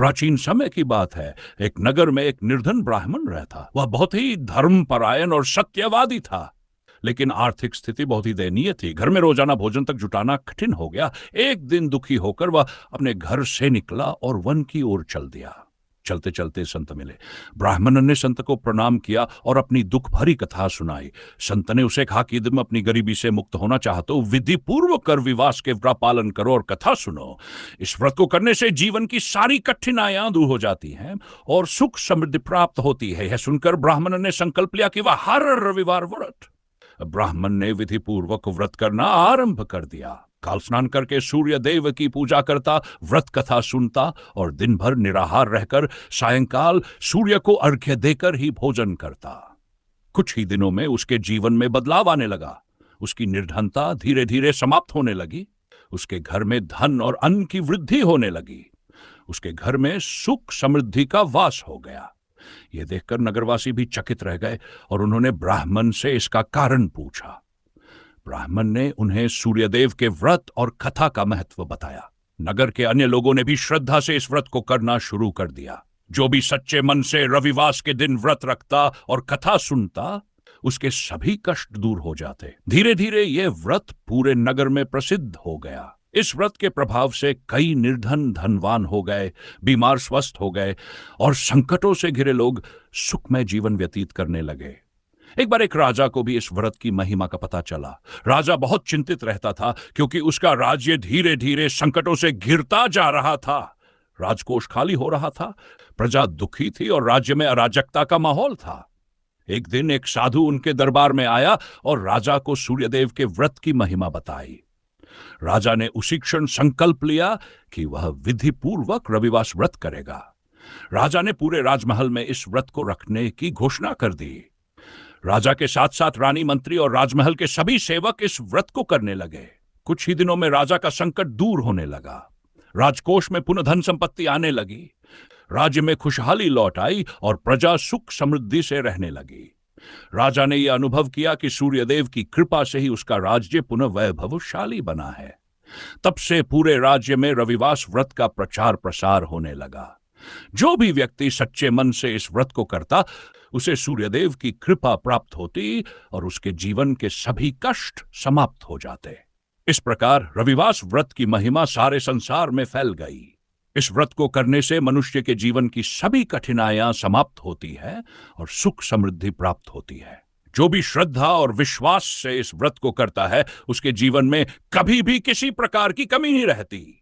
प्राचीन समय की बात है। एक नगर में एक निर्धन ब्राह्मण रहता। वह बहुत ही धर्मपरायण और सत्यवादी था, लेकिन आर्थिक स्थिति बहुत ही दयनीय थी। घर में रोजाना भोजन तक जुटाना कठिन हो गया। एक दिन दुखी होकर वह अपने घर से निकला और वन की ओर चल दिया। चलते चलते संत मिले। ब्राह्मण ने संत को प्रणाम किया और अपनी दुख भरी कथा सुनाई। संत ने उसे कहा कि यदि तुम अपनी गरीबी से मुक्त होना चाहते हो, विधि पूर्वक कर विवास के व्रत पालन करो और कथा सुनो। इस व्रत को करने से जीवन की सारी कठिनाइयां दूर हो जाती हैं और सुख समृद्धि प्राप्त होती है। यह सुनकर ब्राह्मण ने संकल्प लिया कि वह हर रविवार व्रत। ब्राह्मण ने विधि पूर्वक व्रत करना आरंभ कर दिया। काल स्नान करके सूर्य देव की पूजा करता, व्रत कथा सुनता और दिन भर निराहार रहकर सायंकाल सूर्य को अर्घ्य देकर ही भोजन करता। कुछ ही दिनों में उसके जीवन में बदलाव आने लगा। उसकी निर्धनता धीरे धीरे समाप्त होने लगी। उसके घर में धन और अन्न की वृद्धि होने लगी। उसके घर में सुख समृद्धि का वास हो गया। यह देखकर नगरवासी भी चकित रह गए और उन्होंने ब्राह्मण से इसका कारण पूछा। ब्राह्मण ने उन्हें सूर्यदेव के व्रत और कथा का महत्व बताया। नगर के अन्य लोगों ने भी श्रद्धा से इस व्रत को करना शुरू कर दिया। जो भी सच्चे मन से रविवार के दिन व्रत रखता और कथा सुनता, उसके सभी कष्ट दूर हो जाते। धीरे धीरे यह व्रत पूरे नगर में प्रसिद्ध हो गया। इस व्रत के प्रभाव से कई निर्धन धनवान हो गए, बीमार स्वस्थ हो गए और संकटों से घिरे लोग सुखमय जीवन व्यतीत करने लगे। एक बार एक राजा को भी इस व्रत की महिमा का पता चला। राजा बहुत चिंतित रहता था क्योंकि उसका राज्य धीरे धीरे संकटों से घिरता जा रहा था। राजकोष खाली हो रहा था, प्रजा दुखी थी और राज्य में अराजकता का माहौल था। एक दिन एक साधु उनके दरबार में आया और राजा को सूर्यदेव के व्रत की महिमा बताई। राजा ने उसी क्षण संकल्प लिया कि वह विधि पूर्वक रविवार व्रत करेगा। राजा ने पूरे राजमहल में इस व्रत को रखने की घोषणा कर दी। राजा के साथ साथ रानी, मंत्री और राजमहल के सभी सेवक इस व्रत को करने लगे। कुछ ही दिनों में राजा का संकट दूर होने लगा। राजकोष में पुनः धन संपत्ति आने लगी। राज्य में खुशहाली लौट आई और प्रजा सुख समृद्धि से रहने लगी। राजा ने यह अनुभव किया कि सूर्यदेव की कृपा से ही उसका राज्य पुनः वैभवशाली बना है। तब से पूरे राज्य में रविवार व्रत का प्रचार प्रसार होने लगा। जो भी व्यक्ति सच्चे मन से इस व्रत को करता, उसे सूर्यदेव की कृपा प्राप्त होती और उसके जीवन के सभी कष्ट समाप्त हो जाते। इस प्रकार रविवार व्रत की महिमा सारे संसार में फैल गई। इस व्रत को करने से मनुष्य के जीवन की सभी कठिनाइयां समाप्त होती है और सुख समृद्धि प्राप्त होती है। जो भी श्रद्धा और विश्वास से इस व्रत को करता है, उसके जीवन में कभी भी किसी प्रकार की कमी नहीं रहती।